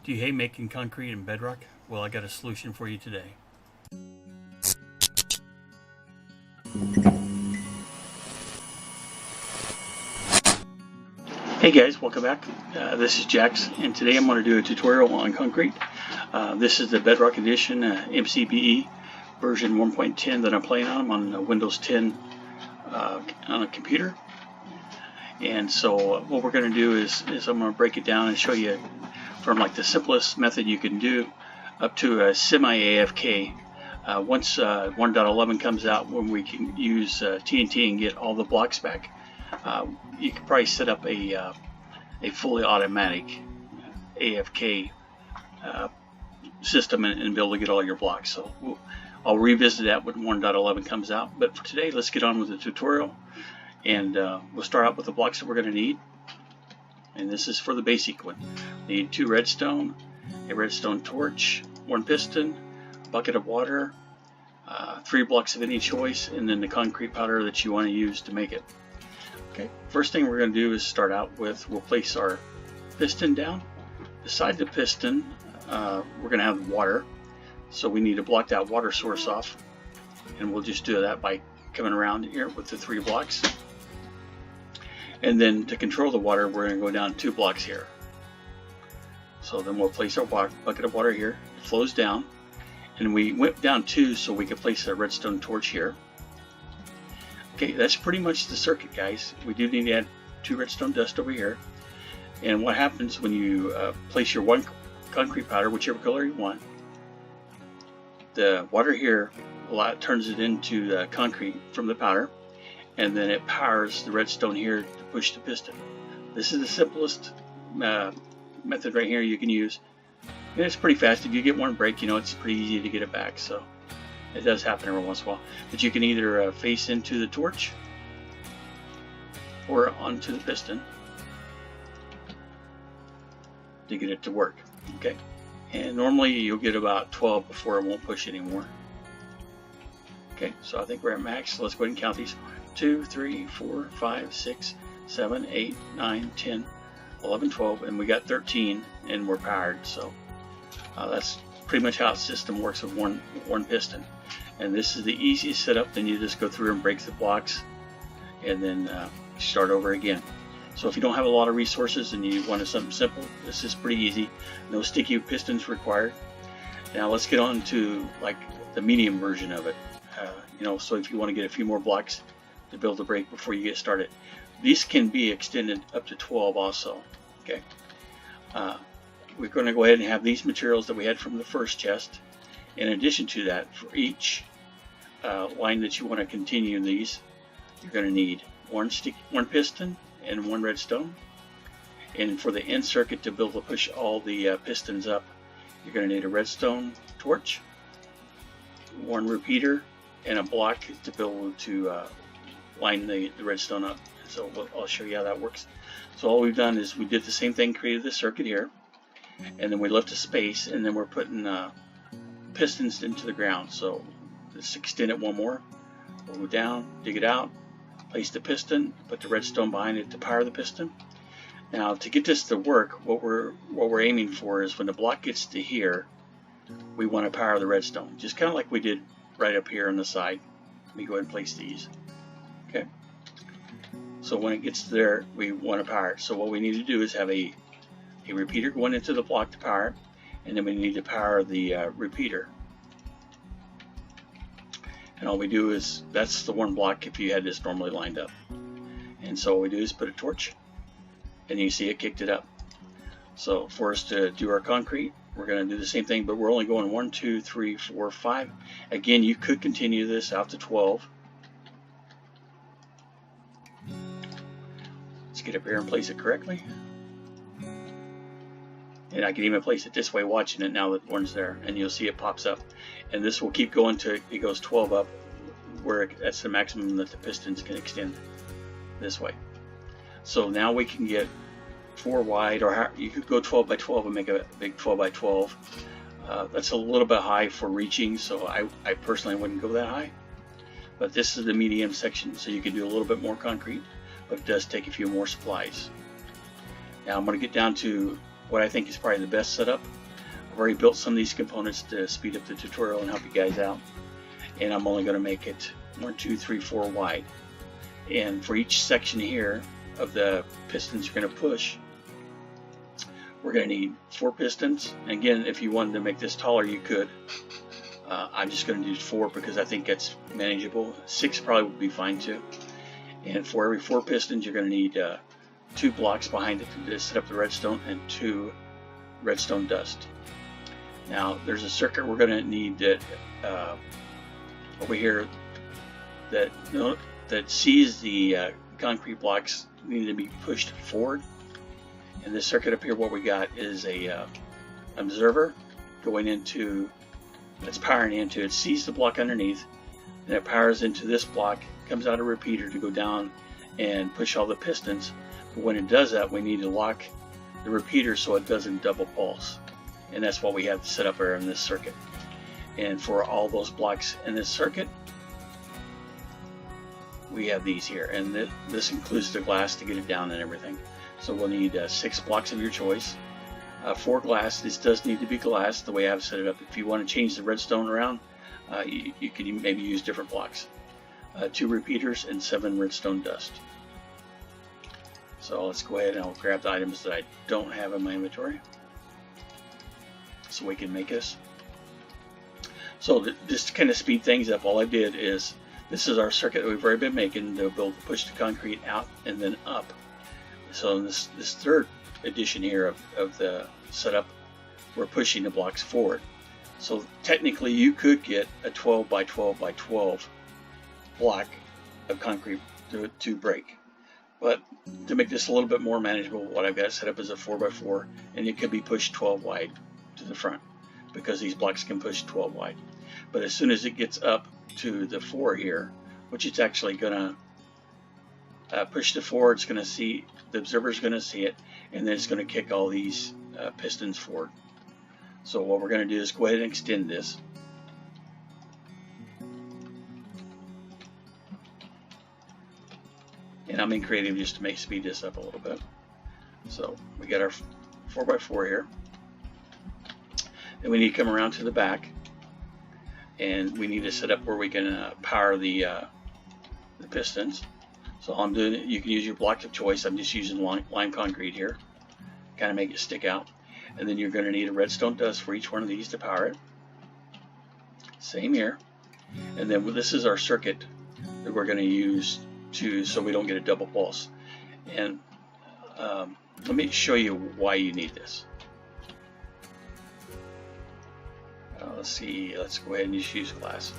Do you hate making concrete in Bedrock? Well, I got a solution for you today. Hey guys, welcome back. This is Jax, and today I'm going to do a tutorial on concrete. This is the Bedrock Edition MCBE version 1.10 that I'm playing on. I'm on Windows 10 on a computer. And so what we're going to do is I'm going to break it down and show you from like the simplest method you can do up to a semi-AFK. Once 1.11 comes out, when we can use TNT and get all the blocks back, you can probably set up a fully automatic AFK system and be able to get all your blocks. So I'll revisit that when 1.11 comes out. But for today, let's get on with the tutorial. And we'll start out with the blocks that we're going to need. And this is for the basic one. We need 2 redstone, a redstone torch, 1 piston, a bucket of water, 3 blocks of any choice, and then the concrete powder that you want to use to make it. Okay, first thing we're going to do is start out with, we'll place our piston down. Beside the piston, we're going to have water. So we need to block that water source off. And we'll just do that by coming around here with the 3 blocks. And then to control the water, we're going to go down 2 blocks here. So then we'll place our bucket of water here. It flows down. And we went down 2 so we could place a redstone torch here. Okay, that's pretty much the circuit, guys. We do need to add 2 redstone dust over here. And what happens when you place your 1 concrete powder, whichever color you want, the water here turns it into the concrete from the powder, and then it powers the redstone here to push the piston. This is the simplest method right here you can use. And it's pretty fast. If you get one break, you know, it's pretty easy to get it back. So it does happen every once in a while. But you can either face into the torch or onto the piston to get it to work. Okay, and normally you'll get about 12 before it won't push anymore. Okay, so I think we're at max. So let's go ahead and count these. 2, 3, 4, 5, 6, 7, 8, 9, 10, 11, 12, and we got 13, and we're powered. So that's pretty much how the system works with one piston. And this is the easiest setup. Then you just go through and break the blocks, and then start over again. So if you don't have a lot of resources and you want something simple, this is pretty easy. No sticky pistons required. Now let's get on to like the medium version of it. You know, so if you want to get a few more blocks to build a break before you get started, these can be extended up to 12 also. Okay, we're going to go ahead and have these materials that we had from the first chest. In addition to that, for each line that you want to continue these, you're going to need one piston and 1 redstone. And for the end circuit to be able to push all the pistons up, you're going to need a redstone torch, 1 repeater, and a block to be able to line the redstone up. So I'll show you how that works. So all we've done is we did the same thing, created the circuit here, and then we left a space, and then we're putting pistons into the ground. So let's extend it one more. We'll go down, dig it out, place the piston, put the redstone behind it to power the piston. Now to get this to work, what we're aiming for is when the block gets to here, we want to power the redstone, just kind of like we did right up here on the side. Let me go ahead and place these. Okay. So when it gets there, we want to power it. So what we need to do is have a repeater going into the block to power it, and then we need to power the repeater. And all we do is, that's the 1 block if you had this normally lined up. And so what we do is put a torch, and you see it kicked it up. So for us to do our concrete, we're going to do the same thing, but we're only going 1, 2, 3, 4, 5. Again, you could continue this out to 12. Let's get up here and place it correctly. And I can even place it this way, watching it now that 1's there, and you'll see it pops up. And this will keep going till it goes 12 up, where that's the maximum that the pistons can extend this way. So now we can get 4 wide, or you could go 12 by 12 and make a big 12 by 12. That's a little bit high for reaching, so I personally wouldn't go that high. But this is the medium section, so you can do a little bit more concrete, but it does take a few more supplies. Now I'm going to get down to what I think is probably the best setup. I've already built some of these components to speed up the tutorial and help you guys out, and I'm only going to make it 1, 2, 3, 4 wide. And for each section here of the pistons you're going to push, we're going to need 4 pistons. And again, if you wanted to make this taller, you could. I'm just going to do 4 because I think that's manageable. 6 probably would be fine too. And for every 4 pistons, you're going to need 2 blocks behind it to set up the redstone and 2 redstone dust. Now, there's a circuit we're going to need that over here that sees the concrete blocks need to be pushed forward. And this circuit up here, what we got is a observer going into, it's powering into, it sees the block underneath, and it powers into this block, comes out a repeater to go down and push all the pistons. But when it does that, we need to lock the repeater so it doesn't double pulse. And that's what we have set up here in this circuit. And for all those blocks in this circuit, we have these here, and this includes the glass to get it down and everything. So we'll need 6 blocks of your choice. 4 glass. This does need to be glass the way I've set it up. If you want to change the redstone around, you can maybe use different blocks. 2 repeaters and 7 redstone dust. So let's go ahead and I'll grab the items that I don't have in my inventory so we can make this. So just to kind of speed things up, all I did is, this is our circuit that we've already been making to push the concrete out and then up. So in this third edition here of the setup, we're pushing the blocks forward. So technically you could get a 12 by 12 by 12 block of concrete to break. But to make this a little bit more manageable, what I've got set up is a 4 by 4, and it could be pushed 12 wide to the front because these blocks can push 12 wide. But as soon as it gets up to the 4 here, which it's actually going to push to 4, it's going to see, the observer's going to see it, and then it's going to kick all these pistons forward. So what we're going to do is go ahead and extend this. And I'm in creative just to speed this up a little bit. So we got our 4 by 4 here. Then we need to come around to the back, and we need to set up where we can power the pistons. So all I'm doing, you can use your block of choice. I'm just using lime concrete here, kind of make it stick out. And then you're going to need a redstone dust for each one of these to power it. Same here. And then this is our circuit that we're going to use so we don't get a double pulse. And let me show you why you need this. Let's see, let's go ahead and just use glass.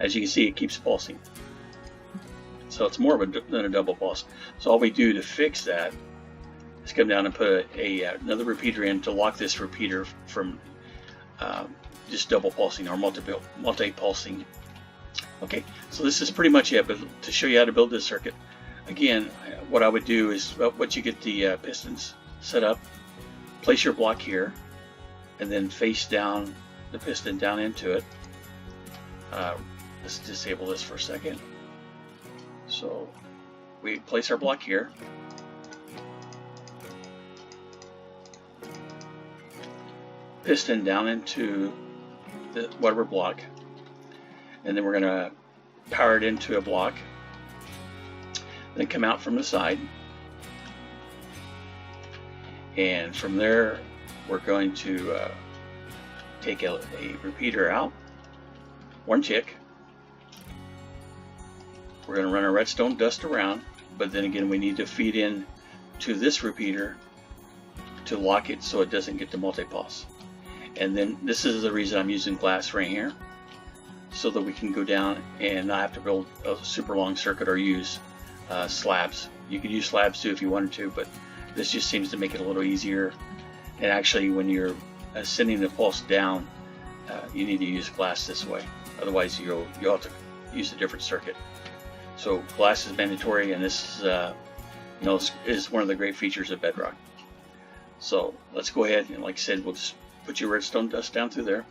As you can see, it keeps pulsing. So it's more than a double pulse. So all we do to fix that is come down and put another repeater in to lock this repeater from just double pulsing or multi-pulsing. Okay, so this is pretty much it, but to show you how to build this circuit, again, what I would do is, once you get the pistons set up, place your block here, and then face down the piston down into it. Let's disable this for a second. So we place our block here, piston down into the whatever block, and then we're going to power it into a block, then come out from the side, and from there we're going to take a repeater out, 1 tick. We're going to run a redstone dust around, but then again we need to feed in to this repeater to lock it so it doesn't get the multi-pulse. And then this is the reason I'm using glass right here, so that we can go down and not have to build a super long circuit or use slabs. You could use slabs too if you wanted to, but this just seems to make it a little easier. And actually, when you're sending the pulse down, you need to use glass this way. Otherwise, you'll have to use a different circuit. So glass is mandatory, and this is, is one of the great features of Bedrock. So let's go ahead and, like I said, we'll just put your redstone dust down through there.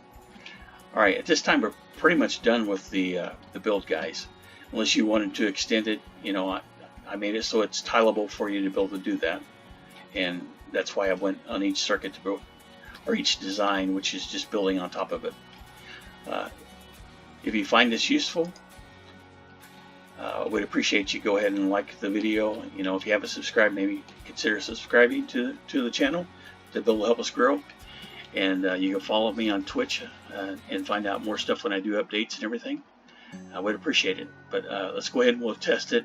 All right, at this time we're pretty much done with the build, guys. Unless you wanted to extend it, I made it so it's tileable for you to be able to do that. And that's why I went on each circuit to build, or each design, which is just building on top of it. If you find this useful, I would appreciate you go ahead and like the video. You know, if you haven't subscribed, maybe consider subscribing to the channel to help us grow. And you can follow me on Twitch and find out more stuff when I do updates and everything. I would appreciate it. But let's go ahead and we'll test it.